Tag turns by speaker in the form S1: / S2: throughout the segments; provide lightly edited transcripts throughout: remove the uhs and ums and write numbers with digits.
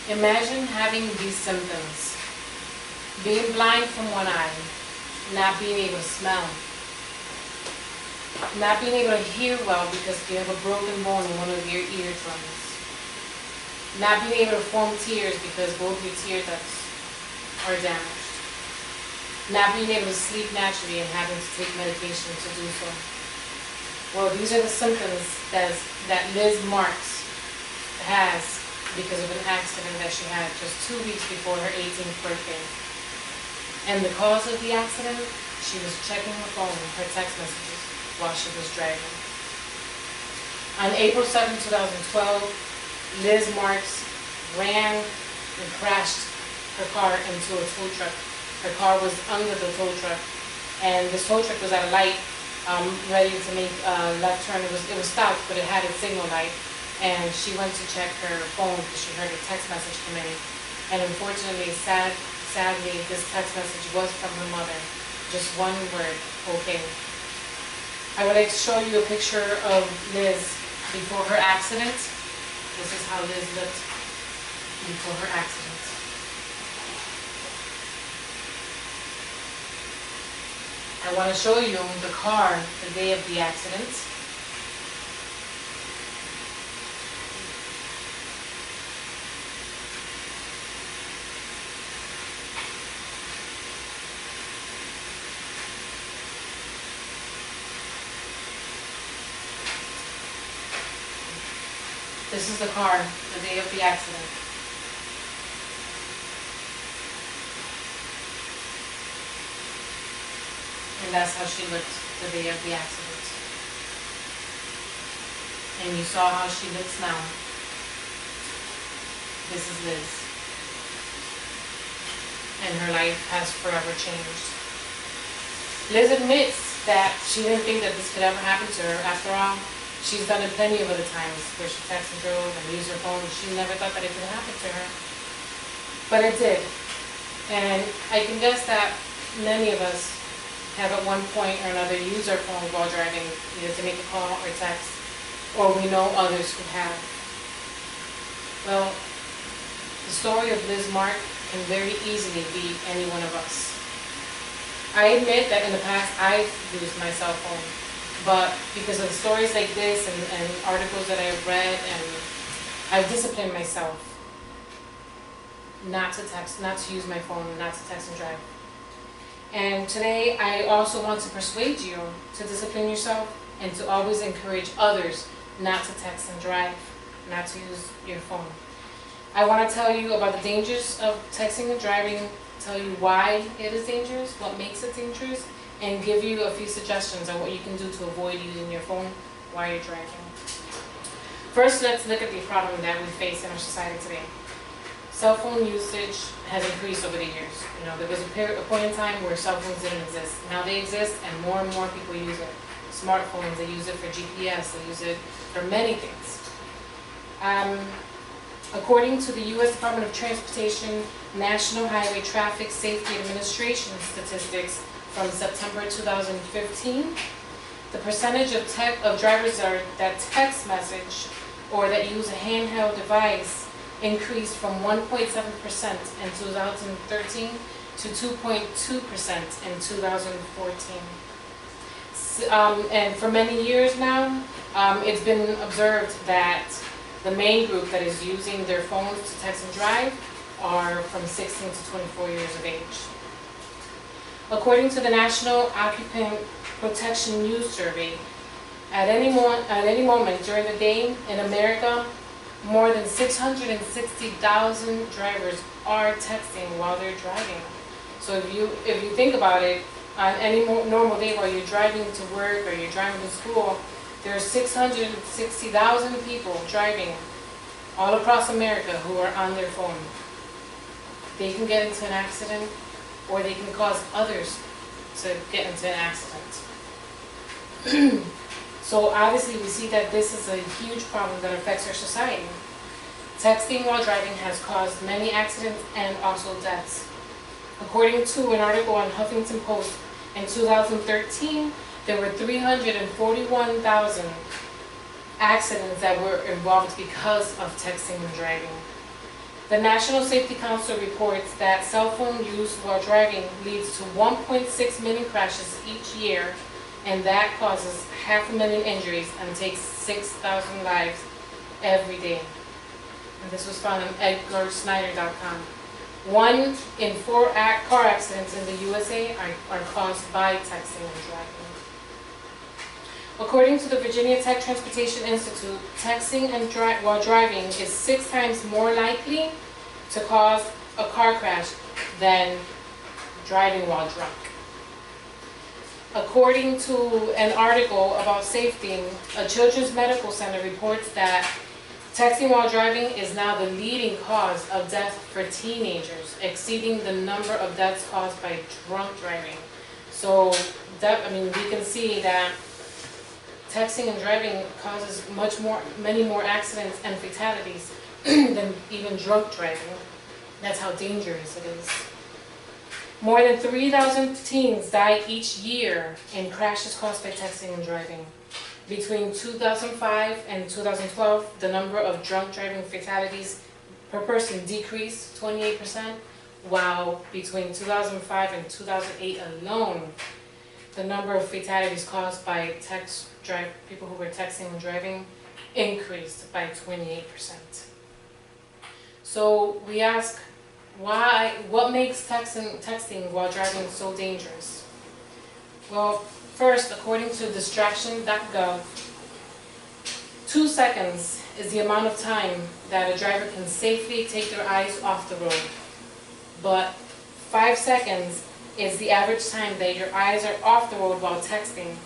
S1: Imagine having these symptoms. Being blind from one eye, not being able to smell, not being able to hear well because you have a broken bone in one of your eardrums, not being able to form tears because both your tear ducts are damaged, not being able to sleep naturally and having to take medication to do so. Well, these are the symptoms that Liz Marks has because of an accident that she had just 2 weeks before her 18th birthday. And the cause of the accident, she was checking her phone, her text messages, while she was driving. On April 7, 2012, Liz Marks ran and crashed her car into a tow truck. Her car was under the tow truck, and this tow truck was at a light, ready to make a left turn. It was stopped, but it had a signal light, and she went to check her phone because she heard a text message come in. And unfortunately, sadly, this text message was from her mother. Just one word, okay. I would like to show you a picture of Liz before her accident. This is how Liz looked before her accident. I want to show you the car the day of the accident. This is the car the day of the accident. And that's how she looked the day of the accident. And you saw how she looks now. This is Liz. And her life has forever changed. Liz admits that she didn't think that this could ever happen to her. After all, she's done it plenty of other times where she texted and drove and used her phone. She never thought that it could happen to her. But it did. And I can guess that many of us have at one point or another used our phone while driving, either to make a call or text, or we know others who have. Well, the story of Liz Mark can very easily be any one of us. I admit that in the past I've used my cell phone, but because of stories like this and articles that I've read, and I've disciplined myself not to text, not to use my phone, not to text and drive. And today I also want to persuade you to discipline yourself and to always encourage others not to text and drive, not to use your phone. I want to tell you about the dangers of texting and driving, tell you why it is dangerous, what makes it dangerous, and give you a few suggestions on what you can do to avoid using your phone while you're driving. First, let's look at the problem that we face in our society today. Cell phone usage has increased over the years. You know, there was a point in time where cell phones didn't exist. Now they exist, and more people use it. Smartphones, they use it for GPS, they use it for many things. According to the U.S. Department of Transportation National Highway Traffic Safety Administration statistics from September 2015, the percentage of drivers that text message or that use a handheld device increased from 1.7% in 2013 to 2.2% in 2014. And for many years now, it's been observed that the main group that is using their phones to text and drive are from 16 to 24 years of age. According to the National Occupant Protection News Survey, at any moment during the day in America, more than 660,000 drivers are texting while they're driving. So if you think about it, on any normal day while you're driving to work or you're driving to school, there are 660,000 people driving all across America who are on their phone. They can get into an accident, or they can cause others to get into an accident. So obviously we see that this is a huge problem that affects our society. Texting while driving has caused many accidents and also deaths. According to an article on Huffington Post, in 2013, there were 341,000 accidents that were involved because of texting and driving. The National Safety Council reports that cell phone use while driving leads to 1.6 million crashes each year, and that causes 500,000 injuries and takes 6,000 lives every day. And this was found on EdgarSnyder.com. 1 in 4 car accidents in the USA are caused by texting and driving. According to the Virginia Tech Transportation Institute, texting and while driving is 6 times more likely to cause a car crash than driving while drunk. According to an article about safety, a children's medical center reports that texting while driving is now the leading cause of death for teenagers, exceeding the number of deaths caused by drunk driving. So, we can see that texting and driving causes many more accidents and fatalities than even drunk driving. That's how dangerous it is. More than 3,000 teens die each year in crashes caused by texting and driving. Between 2005 and 2012, the number of drunk driving fatalities per person decreased 28%, while between 2005 and 2008 alone, the number of fatalities caused by people who were texting and driving increased by 28%. So we ask, what makes texting while driving so dangerous? Well, first, according to distraction.gov, 2 seconds is the amount of time that a driver can safely take their eyes off the road. But 5 seconds is the average time that your eyes are off the road while texting.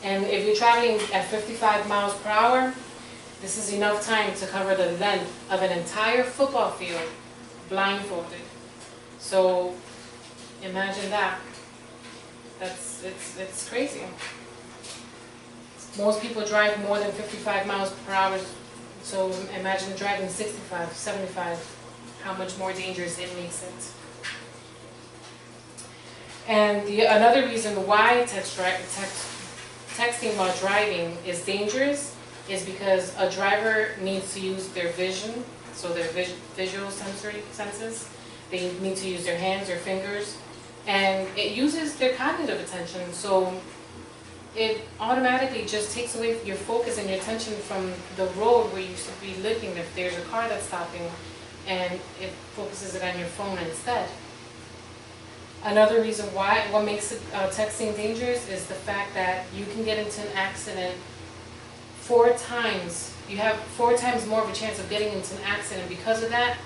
S1: And if you're traveling at 55 miles per hour, this is enough time to cover the length of an entire football field blindfolded. So imagine that. It's crazy. Most people drive more than 55 miles per hour, so imagine driving 65, 75, how much more dangerous it makes it. And another reason why texting while driving is dangerous is because a driver needs to use their vision, so their visual senses. They need to use their hands, their fingers, and it uses their cognitive attention, so it automatically just takes away your focus and your attention from the road where you should be looking if there's a car that's stopping, and it focuses it on your phone instead. Another reason what makes texting dangerous is the fact that you can get into an accident 4 times. You have 4 times more of a chance of getting into an accident because of that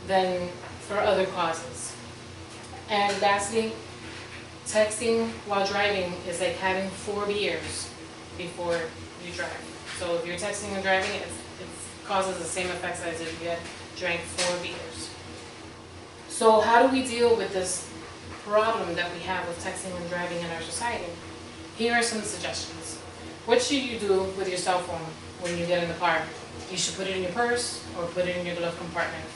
S1: than for other causes. And lastly, texting while driving is like having 4 beers before you drive. So if you're texting and driving, it causes the same effects as if you had drank 4 beers. So how do we deal with this problem that we have with texting and driving in our society? Here are some suggestions. What should you do with your cell phone when you get in the car? You should put it in your purse or put it in your glove compartment.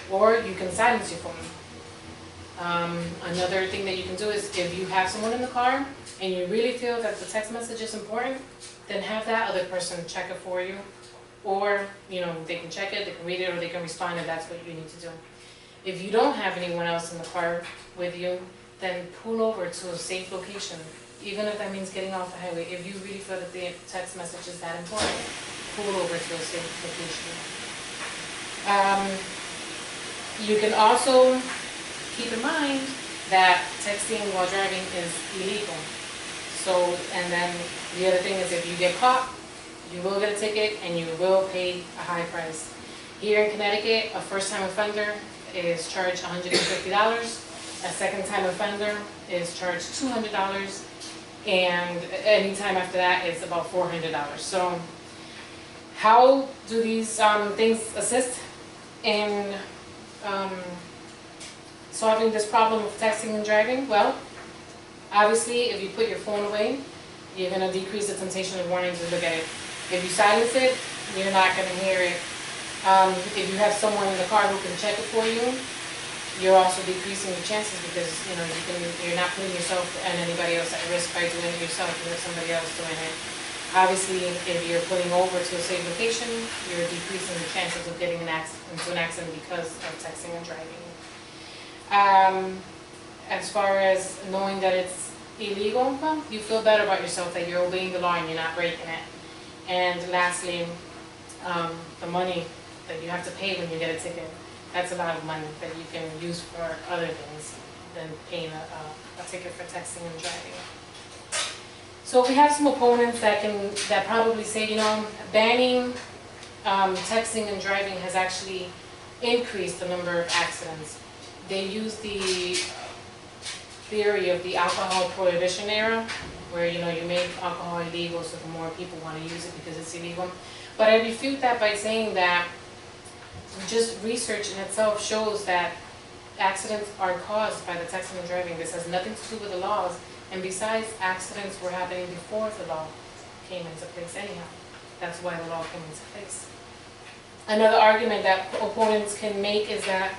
S1: Or you can silence your phone. Another thing that you can do is if you have someone in the car and you really feel that the text message is important, then have that other person check it for you. Or, they can check it, they can read it, or they can respond if that's what you need to do. If you don't have anyone else in the car with you, then pull over to a safe location, even if that means getting off the highway. If you really feel that the text message is that important, pull over to a safe location. You can also keep in mind that texting while driving is illegal. So, and then the other thing is if you get caught, you will get a ticket and you will pay a high price. Here in Connecticut, a first-time offender is charged $150. A second-time offender is charged $200. And any time after that, it's about $400. So how do these things assist in solving this problem of texting and driving? Well, obviously, if you put your phone away, you're going to decrease the temptation of wanting to look at it. If you silence it, you're not going to hear it. If you have someone in the car who can check it for you, you're also decreasing your chances because you're not putting yourself and anybody else at risk by doing it yourself. You have somebody else doing it. Obviously, if you're pulling over to a safe location, you're decreasing the chances of getting into an accident because of texting and driving. As far as knowing that it's illegal, well, you feel better about yourself that you're obeying the law and you're not breaking it. And lastly, the money that you have to pay when you get a ticket, that's a lot of money that you can use for other things than paying a ticket for texting and driving. So we have some opponents that probably say, you know, banning texting and driving has actually increased the number of accidents. They use the theory of the alcohol prohibition era, where, you know, you make alcohol illegal so the more people want to use it because it's illegal. But I refute that by saying that just research in itself shows that accidents are caused by the texting and driving. This has nothing to do with the laws. And besides, accidents were happening before the law came into place anyhow. That's why the law came into place. Another argument that opponents can make is that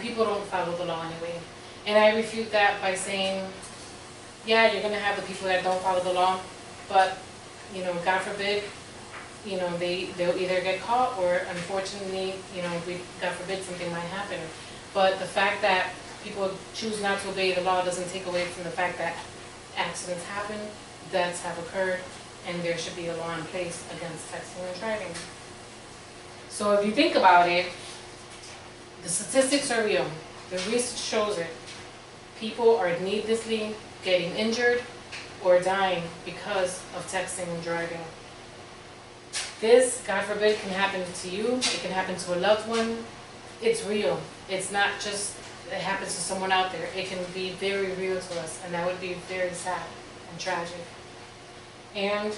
S1: people don't follow the law anyway. And I refute that by saying, yeah, you're going to have the people that don't follow the law, but, you know, God forbid, you know, they'll either get caught or, unfortunately, you know, God forbid, something might happen. But the fact that people choose not to obey the law doesn't take away from the fact that accidents happen, deaths have occurred, and there should be a law in place against texting and driving. So if you think about it, the statistics are real. The research shows it. People are needlessly getting injured or dying because of texting and driving. This, God forbid, can happen to you. It can happen to a loved one. It's real. It's not just it happens to someone out there. It can be very real to us, and that would be very sad and tragic. And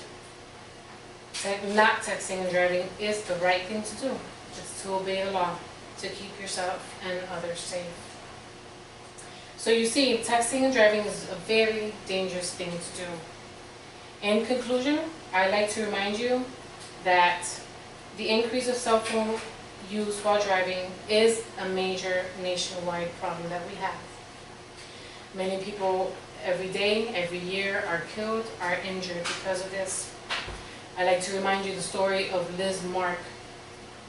S1: not texting and driving is the right thing to do. It's to obey the law, to keep yourself and others safe. So you see, texting and driving is a very dangerous thing to do. In conclusion, I'd like to remind you that the increase of cell phone use while driving is a major nationwide problem that we have. Many people every day, every year are killed, are injured because of this. I'd like to remind you the story of Liz Mark.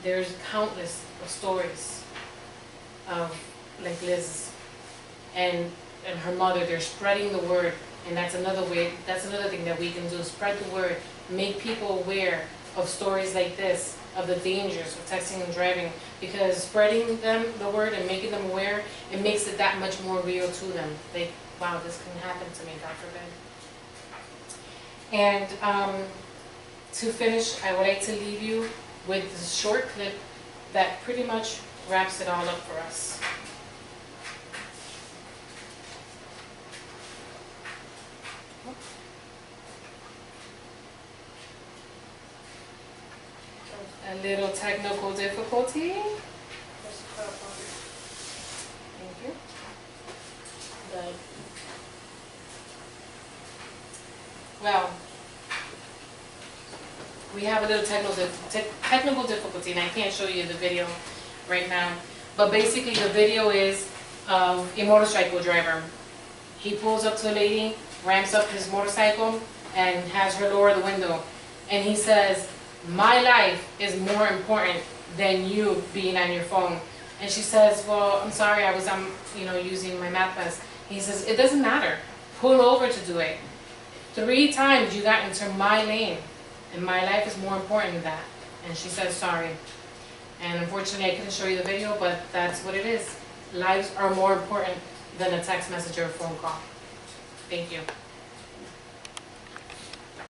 S1: There's countless of stories of like Liz and her mother. They're spreading the word, and that's another way, that's another thing that we can do, spread the word, make people aware of stories like this, of the dangers of texting and driving, because spreading them the word and making them aware, it makes it that much more real to them. Like, wow, this can happen to me, God forbid. And to finish, I would like to leave you with this short clip that pretty much wraps it all up for us. A little technical difficulty. Thank you. Good. Well, we have a little technical difficulty, and I can't show you the video right now. But basically, the video is of a motorcycle driver. He pulls up to a lady, ramps up his motorcycle, and has her lower the window. And he says, "My life is more important than you being on your phone." And she says, "Well, I'm sorry, I was using my math class." He says, "It doesn't matter. Pull over to do it. 3 times you got into my lane, and my life is more important than that." And she says, "Sorry." And unfortunately, I couldn't show you the video, but that's what it is. Lives are more important than a text message or a phone call. Thank you.